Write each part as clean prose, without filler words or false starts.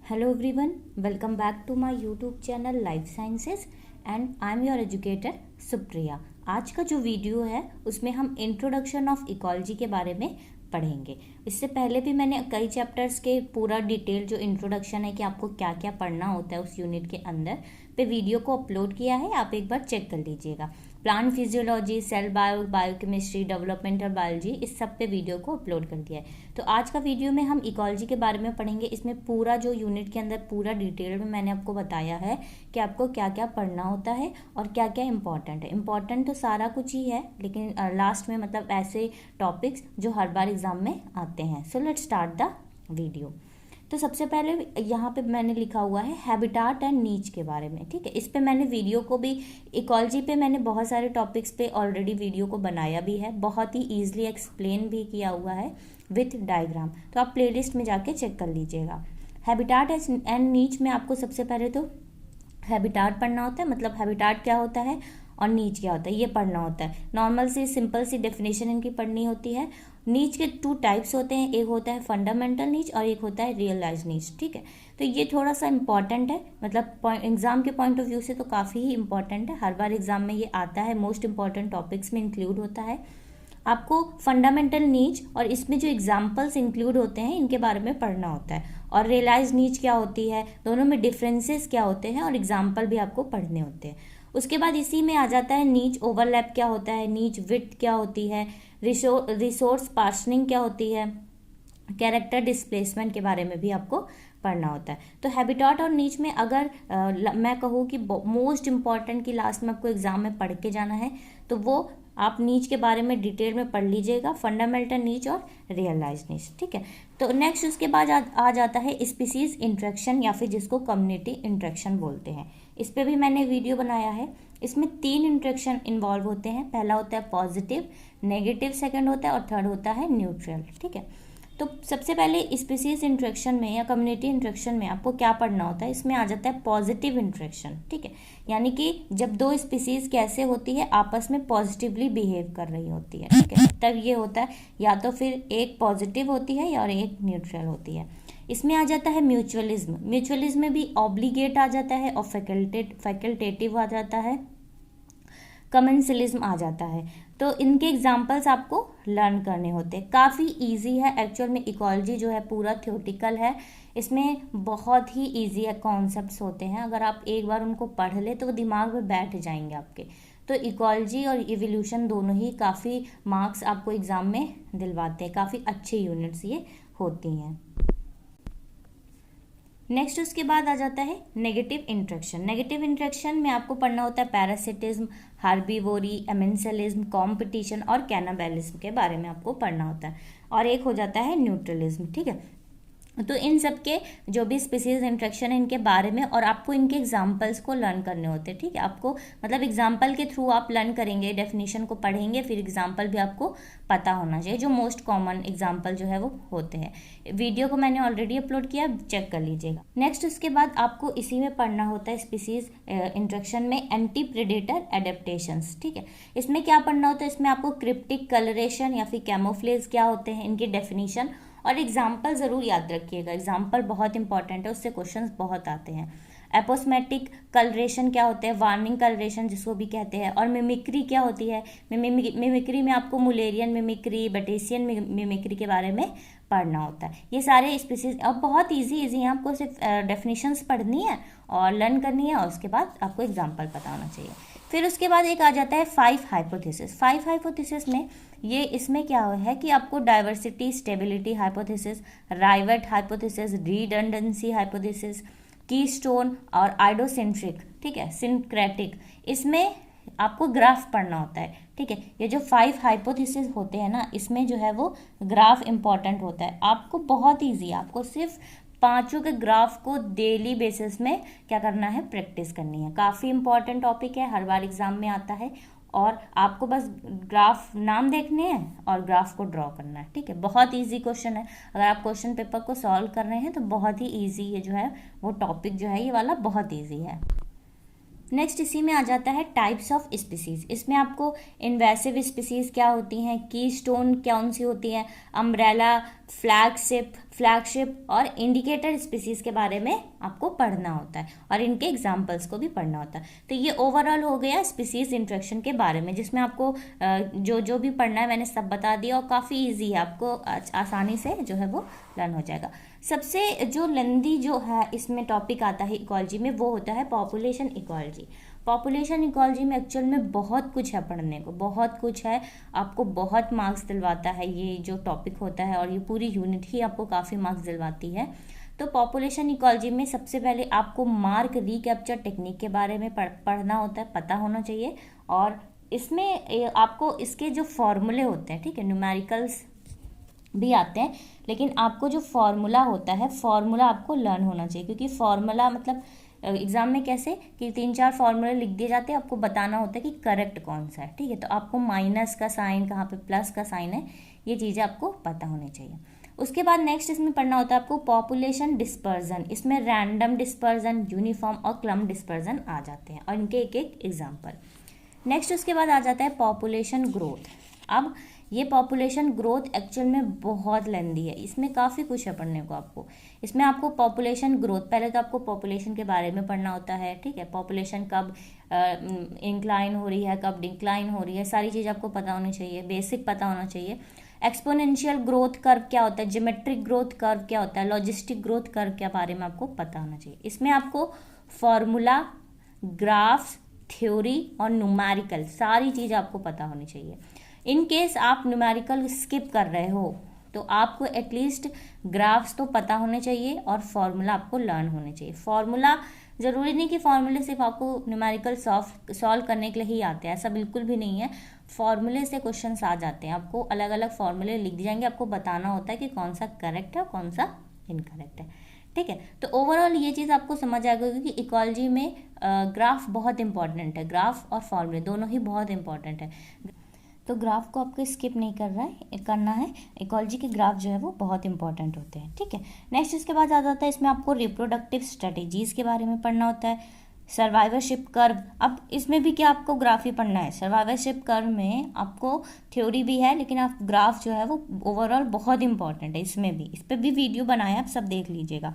Hello everyone, welcome back to my YouTube channel Life Sciences and I am your educator Supriya. आज का जो video है उसमें हम इंट्रोडक्शन ऑफ इकोलॉजी के बारे में पढ़ेंगे। इससे पहले भी मैंने कई चैप्टर्स के पूरा डिटेल जो इंट्रोडक्शन है कि आपको क्या क्या पढ़ना होता है उस यूनिट के अंदर पे वीडियो को अपलोड किया है, आप एक बार चेक कर लीजिएगा। Plant physiology, cell biochemistry, developmental biology, इस सब पे वीडियो को अपलोड कर दिया है। तो आज का वीडियो में हम इकोलॉजी के बारे में पढ़ेंगे। इसमें पूरा जो यूनिट के अंदर पूरा डिटेल में मैंने आपको बताया है कि आपको क्या क्या पढ़ना होता है और क्या क्या इंपॉर्टेंट है। इंपॉर्टेंट तो सारा कुछ ही है, लेकिन लास्ट में मतलब ऐसे टॉपिक्स जो हर बार एग्जाम में आते हैं। So let's start the video. तो सबसे पहले यहाँ पे मैंने लिखा हुआ है हैबिटाट एंड नीच के बारे में। ठीक है, इस पे मैंने वीडियो को भी इकोलॉजी पे मैंने बहुत सारे टॉपिक्स पे ऑलरेडी वीडियो को बनाया भी है, बहुत ही ईजिली एक्सप्लेन भी किया हुआ है विथ डायग्राम। तो आप प्लेलिस्ट में जाके चेक कर लीजिएगा। हैबिटाट एंड नीच में आपको सबसे पहले तो हैबिटाट पढ़ना होता है, मतलब हैबिटाट क्या होता है और नीच क्या होता है ये पढ़ना होता है। नॉर्मल सी सिंपल सी डेफिनेशन इनकी पढ़नी होती है। नीच के 2 टाइप्स होते हैं, एक होता है फंडामेंटल नीच और एक होता है रियलाइज नीच। ठीक है, तो ये थोड़ा सा इंपॉर्टेंट है, मतलब एग्जाम के पॉइंट ऑफ व्यू से तो काफ़ी ही इंपॉर्टेंट है। हर बार एग्जाम में ये आता है, मोस्ट इंपॉर्टेंट टॉपिक्स में इंक्लूड होता है। आपको फंडामेंटल नीच और इसमें जो एग्जाम्पल्स इंक्लूड होते हैं इनके बारे में पढ़ना होता है, और रियलाइज नीच क्या होती है, दोनों में डिफरेंसेस क्या होते हैं और एग्जाम्पल भी आपको पढ़ने होते हैं। उसके बाद इसी में आ जाता है नीच ओवरलैप क्या होता है, नीच विड्थ क्या होती है, रिसोर्स पार्शनिंग क्या होती है, कैरेक्टर डिस्प्लेसमेंट के बारे में भी आपको पढ़ना होता है। तो हैबिटाट और नीच में अगर मैं कहूँ कि मोस्ट इम्पॉर्टेंट की लास्ट में आपको एग्जाम में पढ़ के जाना है तो वो आप नीच के बारे में डिटेल में पढ़ लीजिएगा, फंडामेंटल नीच और रियलाइज नीच। ठीक है, तो नेक्स्ट उसके बाद आ जाता है स्पीसीज इंट्रैक्शन या फिर जिसको कम्युनिटी इंट्रैक्शन बोलते हैं। इस पे भी मैंने वीडियो बनाया है। इसमें 3 इंट्रैक्शन इन्वॉल्व होते हैं। पहला होता है पॉजिटिव, नेगेटिव सेकंड होता है और थर्ड होता है न्यूट्रल। ठीक है, तो सबसे पहले स्पीसीज इंट्रैक्शन में या कम्युनिटी इंट्रैक्शन में आपको क्या पढ़ना होता है, इसमें आ जाता है पॉजिटिव इंट्रैक्शन। ठीक है, यानी कि जब 2 स्पीसीज कैसे होती है, आपस में पॉजिटिवली बिहेव कर रही होती है। ठीक है, तब ये होता है या तो फिर एक पॉजिटिव होती है या और एक न्यूट्रल होती है। इसमें आ जाता है म्यूचुअलिज्म। म्यूचुअलिज्म में भी ऑब्लिगेट आ जाता है और फैकल्टेटिव आ जाता है, कमेंसलिज्म आ जाता है। तो इनके एग्जाम्पल्स आपको लर्न करने होते हैं। काफ़ी इजी है एक्चुअल में, इकोलॉजी जो है पूरा थ्योरेटिकल है, इसमें बहुत ही इजी है, कॉन्सेप्ट्स होते हैं। अगर आप एक बार उनको पढ़ ले तो वो दिमाग में बैठ जाएंगे आपके। तो इकोलॉजी और इवोल्यूशन दोनों ही काफ़ी मार्क्स आपको एग्ज़ाम में दिलवाते हैं, काफ़ी अच्छे यूनिट्स ये होती हैं। नेक्स्ट उसके बाद आ जाता है नेगेटिव इंट्रैक्शन। नेगेटिव इंट्रैक्शन में आपको पढ़ना होता है पैरासिटिज्म, हार्बीवोरी, एमेंसलिज्म, कॉम्पिटिशन और कैनाबेलिज्म के बारे में आपको पढ़ना होता है, और एक हो जाता है न्यूट्रलिज्म। ठीक है, तो इन सब के जो भी स्पीसीज इंट्रैक्शन है इनके बारे में, और आपको इनके एग्जाम्पल्स को लर्न करने होते हैं। ठीक है, आपको मतलब एग्जाम्पल के थ्रू आप लर्न करेंगे, डेफिनेशन को पढ़ेंगे, फिर एग्जाम्पल भी आपको पता होना चाहिए, जो मोस्ट कॉमन एग्जाम्पल जो है वो होते हैं। वीडियो को मैंने ऑलरेडी अपलोड किया, चेक कर लीजिएगा। नेक्स्ट उसके बाद आपको इसी में पढ़ना होता है स्पीसीज इंट्रैक्शन में एंटी प्रेडेटर एडेप्टेशंस। ठीक है, इसमें क्या पढ़ना होता है, इसमें आपको क्रिप्टिक कलरेशन या फिर कैमोफ्लेज क्या होते हैं, इनकी डेफिनेशन और एग्जाम्पल ज़रूर याद रखिएगा। एग्जाम्पल बहुत इंपॉर्टेंट है, उससे क्वेश्चंस बहुत आते हैं। एपोस्मेटिक कलरेशन क्या होते हैं, वार्निंग कलरेशन जिसको भी कहते हैं, और मिमिक्री क्या होती है। मिमिक्री में आपको मुलेरियन मिमिक्री, बटेसियन मिमिक्री के बारे में पढ़ना होता है। ये सारे स्पीसीज अब बहुत इजी है, आपको सिर्फ डेफिनेशंस पढ़नी है और लर्न करनी है, और उसके बाद आपको एग्जाम्पल पता होना चाहिए। फिर उसके बाद एक आ जाता है 5 हाइपोथेसिस। 5 हाइपोथेसिस में ये इसमें क्या है कि आपको diversity stability hypothesis, rivet hypothesis, redundancy hypothesis, keystone और आइडोसेंट्रिक, ठीक है, सिंक्रेटिक, इसमें आपको ग्राफ पढ़ना होता है। ठीक है, ये जो 5 हाइपोथेसिस होते हैं ना, इसमें जो है वो ग्राफ इंपॉर्टेंट होता है। आपको बहुत ईजी है, आपको सिर्फ 5 के ग्राफ को डेली बेसिस में क्या करना है, प्रैक्टिस करनी है। काफ़ी इंपॉर्टेंट टॉपिक है, हर बार एग्जाम में आता है, और आपको बस ग्राफ नाम देखने हैं और ग्राफ को ड्रॉ करना है। ठीक है, बहुत इजी क्वेश्चन है। अगर आप क्वेश्चन पेपर को सॉल्व कर रहे हैं तो बहुत ही इजी ये जो है वो टॉपिक जो है ये वाला बहुत इजी है। नेक्स्ट इसी में आ जाता है टाइप्स ऑफ स्पीसीज। इसमें आपको इन्वेसिव स्पीसीज क्या होती हैं, कीस्टोन कौन सी होती है, अम्ब्रेला, फ्लैगशिप, फ्लैगशिप और इंडिकेटर स्पीसीज के बारे में आपको पढ़ना होता है और इनके एग्जाम्पल्स को भी पढ़ना होता है। तो ये ओवरऑल हो गया स्पीसीज इंट्रैक्शन के बारे में, जिसमें आपको जो भी पढ़ना है मैंने सब बता दिया और काफ़ी ईजी है, आपको आसानी से जो है वो लर्न हो जाएगा। सबसे जो लेंदी जो है इसमें टॉपिक आता है इकोलॉजी में, वो होता है पॉपुलेशन इकोलॉजी। पॉपुलेशन इकोलॉजी में एक्चुअल में बहुत कुछ है पढ़ने को, बहुत कुछ है, आपको बहुत मार्क्स दिलवाता है ये जो टॉपिक होता है, और ये पूरी यूनिट ही आपको काफ़ी मार्क्स दिलवाती है। तो पॉपुलेशन इकोलॉजी में सबसे पहले आपको मार्क रिकैप्चर टेक्निक के बारे में पढ़ना होता है, पता होना चाहिए। और इसमें आपको इसके जो फॉर्मूले होते हैं, ठीक है, न्यूमेरिकल्स भी आते हैं, लेकिन आपको जो फॉर्मूला होता है, फॉर्मूला आपको लर्न होना चाहिए, क्योंकि फॉर्मूला मतलब एग्जाम में कैसे कि 3-4 फॉर्मूले लिख दिए जाते हैं, आपको बताना होता है कि करेक्ट कौन सा है, ठीक है। तो आपको माइनस का साइन कहाँ पे, प्लस का साइन है, ये चीज़ें आपको पता होनी चाहिए। उसके बाद नेक्स्ट इसमें पढ़ना होता है आपको पॉपुलेशन डिस्पर्जन। इसमें रैंडम डिस्पर्जन, यूनिफॉर्म और क्लम्प डिस्पर्जन आ जाते हैं और इनके एक एक एग्जाम्पल। नेक्स्ट उसके बाद आ जाता है पॉपुलेशन ग्रोथ। अब ये पॉपुलेशन ग्रोथ एक्चुअल में बहुत लेंदी है, इसमें काफ़ी कुछ है पढ़ने को आपको। इसमें आपको पॉपुलेशन ग्रोथ, पहले तो आपको पॉपुलेशन के बारे में पढ़ना होता है, ठीक है, पॉपुलेशन कब इंक्लाइन हो रही है, कब डिक्लाइन हो रही है, सारी चीज़ आपको पता होनी चाहिए, बेसिक पता होना चाहिए। एक्सपोनेंशियल ग्रोथ कर्व क्या होता है, ज्योमेट्रिक ग्रोथ कर्व क्या होता है, लॉजिस्टिक ग्रोथ कर्व के बारे में आपको पता होना चाहिए। इसमें आपको फॉर्मूला, ग्राफ्स, थ्योरी और न्यूमेरिकल सारी चीज़ आपको पता होनी चाहिए। इन केस आप न्यूमेरिकल स्किप कर रहे हो तो आपको एटलीस्ट ग्राफ्स तो पता होने चाहिए और फॉर्मूला आपको लर्न होने चाहिए। फॉर्मूला ज़रूरी नहीं कि फॉर्मूले सिर्फ आपको न्यूमेरिकल सॉल्व करने के लिए ही आते हैं, ऐसा बिल्कुल भी नहीं है। फॉर्मूले से क्वेश्चंस आ जाते हैं, आपको अलग अलग फॉर्मूले लिख दिए जाएंगे, आपको बताना होता है कि कौन सा करेक्ट है और कौन सा इनकरेक्ट है, ठीक है। तो ओवरऑल ये चीज़ आपको समझ आ गई कि इकोलॉजी में ग्राफ बहुत इंपॉर्टेंट है, ग्राफ और फॉर्मूले दोनों ही बहुत इंपॉर्टेंट है। तो ग्राफ को आपको स्किप नहीं करना है, इकोलॉजी के ग्राफ जो है वो बहुत इंपॉर्टेंट होते हैं, ठीक है। नेक्स्ट इसके बाद आ जाता है इसमें आपको रिप्रोडक्टिव स्ट्रेटेजीज़ के बारे में पढ़ना होता है। सर्वाइवरशिप कर्व, अब इसमें भी क्या आपको ग्राफ ही पढ़ना है। सर्वाइवरशिप कर्व में आपको थ्योरी भी है, लेकिन आप ग्राफ जो है वो ओवरऑल बहुत इंपॉर्टेंट है। इसमें भी, इस पर भी वीडियो बनाया, आप सब देख लीजिएगा।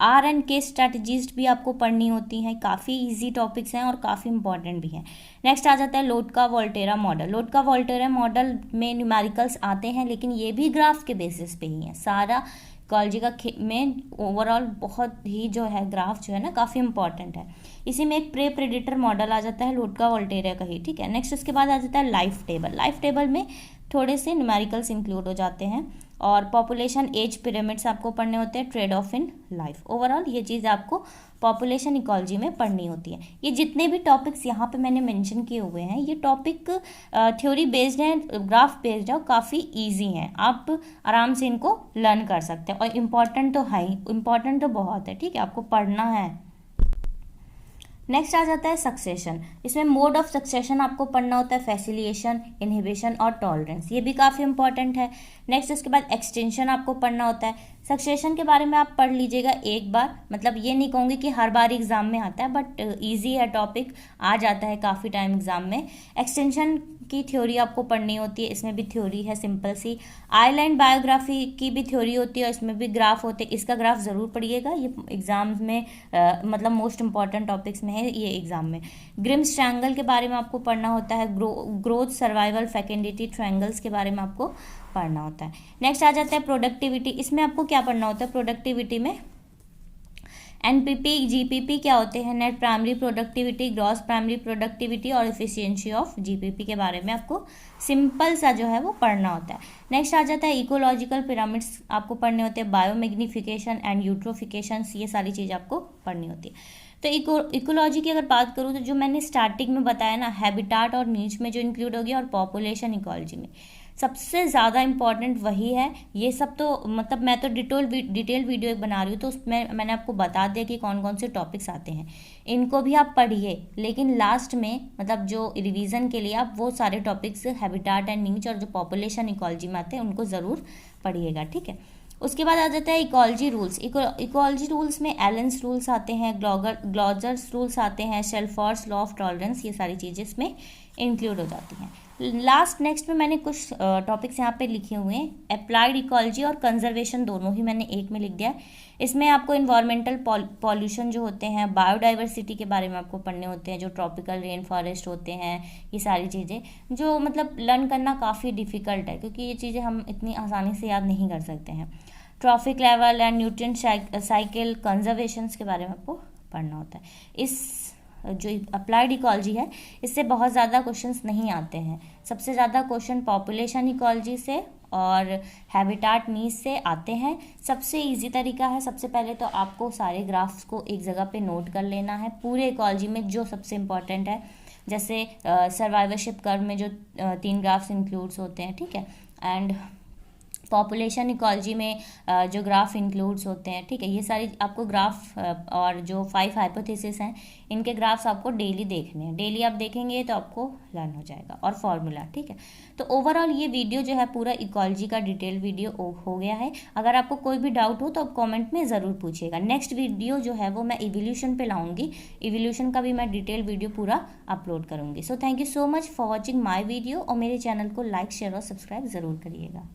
R&K स्ट्रैटेजीज भी आपको पढ़नी होती हैं, काफ़ी इजी टॉपिक्स हैं और काफ़ी इंपॉर्टेंट भी हैं। नेक्स्ट आ जाता है लोटका वोल्टेरा मॉडल। लोटका वोल्टेरा मॉडल में न्यूमेरिकल्स आते हैं, लेकिन ये भी ग्राफ के बेसिस पे ही है। सारा इकोलॉजी का में ओवरऑल बहुत ही जो है ग्राफ जो है ना काफ़ी इंपॉर्टेंट है। इसी में एक प्रे प्रेडिटर मॉडल आ जाता है लोटका वोल्टेरा का ही, ठीक है। नेक्स्ट उसके बाद आ जाता है लाइफ टेबल। लाइफ टेबल में थोड़े से न्यूमेरिकल्स इंक्लूड हो जाते हैं और पॉपुलेशन एज पिरामिड्स आपको पढ़ने होते हैं, trade off in life. Overall ये चीज़ आपको पॉपुलेशन इकोलॉजी में पढ़नी होती है। ये जितने भी टॉपिक्स यहाँ पे मैंने मेंशन किए हुए हैं, ये टॉपिक थ्योरी बेस्ड हैं, ग्राफ बेस्ड है और काफ़ी इजी हैं, आप आराम से इनको लर्न कर सकते हैं। और इम्पॉर्टेंट तो है ही, इम्पॉर्टेंट तो बहुत है, ठीक है, आपको पढ़ना है। नेक्स्ट आ जाता है सक्सेशन। इसमें मोड ऑफ सक्सेशन आपको पढ़ना होता है, फैसिलिएशन, इनहिबिशन और टॉलरेंस, ये भी काफ़ी इंपॉर्टेंट है। नेक्स्ट उसके बाद एक्सटेंशन आपको पढ़ना होता है। सक्सेशन के बारे में आप पढ़ लीजिएगा एक बार, मतलब ये नहीं कहूँगी कि हर बार एग्जाम में आता है, बट इजी है टॉपिक, आ जाता है काफ़ी टाइम एग्जाम में। एक्सटेंशन की थ्योरी आपको पढ़नी होती है, इसमें भी थ्योरी है सिंपल सी। आइलैंड बायोग्राफी की भी थ्योरी होती है और इसमें भी ग्राफ होते हैं, इसका ग्राफ ज़रूर पढ़िएगा, ये एग्जाम में मतलब मोस्ट इंपॉर्टेंट टॉपिक्स में है ये एग्जाम में। ग्रिम्स ट्रायंगल के बारे में आपको पढ़ना होता है, ग्रोथ, सर्वाइवल, फेकेंडिटी ट्रायंगल्स के बारे में आपको पढ़ना होता है। नेक्स्ट आ जाता है प्रोडक्टिविटी। इसमें आपको क्या पढ़ना होता है प्रोडक्टिविटी में, एनपीपी, जीपीपी क्या होते हैं, net primary productivity, gross primary productivity और एफिशिएंसी ऑफ जीपीपी के बारे में आपको सिंपल सा जो है वो पढ़ना होता है। नेक्स्ट आ जाता है इकोलॉजिकल पिरामिड्स आपको पढ़ने होते हैं, बायोमैग्निफिकेशन एंड यूट्रोफिकेशन, ये सारी चीज़ आपको पढ़नी होती है। तो इकोलॉजी की अगर बात करूँ तो जो मैंने स्टार्टिंग में बताया ना, हैबिटाट और नीच में जो इंक्लूड होगी और पॉपुलेशन इकोलॉजी में सबसे ज़्यादा इंपॉर्टेंट वही है। ये सब तो मतलब मैं तो डिटेल वीडियो एक बना रही हूँ, तो उसमें मैंने आपको बता दिया कि कौन कौन से टॉपिक्स आते हैं, इनको भी आप पढ़िए, लेकिन लास्ट में मतलब जो रिवीजन के लिए आप वो सारे टॉपिक्स हैबिटाट एंड नीच और जो पॉपुलेशन इकोलॉजी में आते हैं उनको ज़रूर पढ़िएगा, ठीक है। उसके बाद आ जाता है इकोलॉजी रूल्स। इकोलॉजी रूल्स में एलेंस रूल्स आते हैं, ग्लॉजर्स रूल्स आते हैं, शेल्फोर्स लॉ ऑफ टॉलरेंस, ये सारी चीज़ें इसमें इंक्लूड हो जाती हैं। लास्ट नेक्स्ट में मैंने कुछ टॉपिक्स यहाँ पे लिखे हुए हैं। अप्लाइड इकोलॉजी और कंजर्वेशन दोनों ही मैंने एक में लिख दिया है। इसमें आपको इन्वायरमेंटल पॉल्यूशन जो होते हैं, बायोडाइवर्सिटी के बारे में आपको पढ़ने होते हैं, जो ट्रॉपिकल रेन फॉरेस्ट होते हैं, ये सारी चीज़ें जो मतलब लर्न करना काफ़ी डिफ़िकल्ट है, क्योंकि ये चीज़ें हम इतनी आसानी से याद नहीं कर सकते हैं। Trophic level and nutrient cycle conservations के बारे में आपको पढ़ना होता है। इस जो अप्लाइड इकोलॉजी है इससे बहुत ज़्यादा क्वेश्चंस नहीं आते हैं। सबसे ज़्यादा क्वेश्चन पॉपुलेशन इकोलॉजी से और हैबिटाट नीड्स से आते हैं। सबसे इजी तरीका है, सबसे पहले तो आपको सारे ग्राफ्स को एक जगह पे नोट कर लेना है। पूरे इकोलॉजी में जो सबसे इम्पॉर्टेंट है, जैसे सर्वाइवरशिप कर्व में जो 3 ग्राफ्स इंक्लूड्स होते हैं, ठीक है, एंड पॉपुलेशन इकोलॉजी में जो ग्राफ इंक्लूड्स होते हैं, ठीक है। ये सारी आपको ग्राफ और जो 5 हाइपोथेसिस हैं इनके ग्राफ्स आपको डेली देखने हैं। डेली आप देखेंगे तो आपको लर्न हो जाएगा, और फॉर्मूला, ठीक है। तो ओवरऑल ये वीडियो जो है पूरा इकोलॉजी का डिटेल वीडियो हो गया है। अगर आपको कोई भी डाउट हो तो आप कॉमेंट में ज़रूर पूछिएगा। नेक्स्ट वीडियो जो है वो मैं इवोल्यूशन पे लाऊंगी। इवोल्यूशन का भी मैं डिटेल वीडियो पूरा अपलोड करूँगी। So thank you so much for watching my video, और मेरे चैनल को लाइक, शेयर और सब्सक्राइब ज़रूर करिएगा।